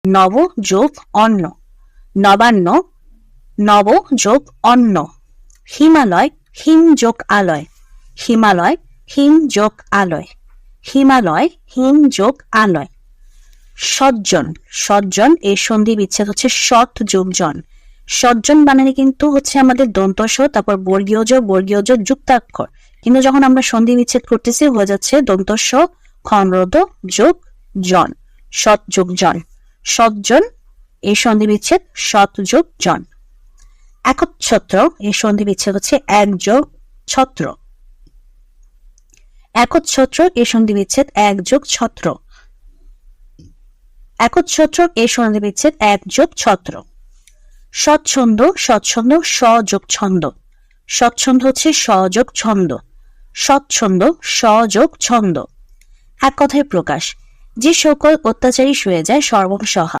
নব যোগ অন্ন, নবান্ন, নব যোগ অন্ন। হিমালয়, হিম যোগ আলয়, হিমালয়, হিম যোগ আলয়, হিমালয়, হিম যোগ আলয়। সজ্জন, সজ্জন এর সন্ধি বিচ্ছেদ হচ্ছে সৎ যোগ জন। সজ্জন বানানে কিন্তু হচ্ছে আমাদের দন্তস, তারপর বর্গীয় জ, বর্গীয় জ যুক্তাক্ষর, কিন্তু যখন আমরা সন্ধি বিচ্ছেদ করতেছি হয়ে যাচ্ছে দন্তস খন্ড যোগ জন, সৎ যোগ জন। সজ্জন এই সন্ধি বিচ্ছেদ সৎ যোগ জন। একচ্ছত্র এর সন্ধি বিচ্ছেদ হচ্ছে এক যোগ ছত্র, একচ্ছত্র এর সন্ধি বিচ্ছেদ এক যোগ ছত্র, একচ্ছত্র এর সন্ধি বিচ্ছেদ এক যোগ ছত্র। স্বচ্ছন্দ, স্বচ্ছন্দ স যোগ ছন্দ, স্বচ্ছন্দ হচ্ছে স যোগ ছন্দ, স্বচ্ছন্দ স যোগ ছন্দ। এক কথায় প্রকাশ, যে সকল অত্যাচারী শুয়ে যায় সর্বং সহা।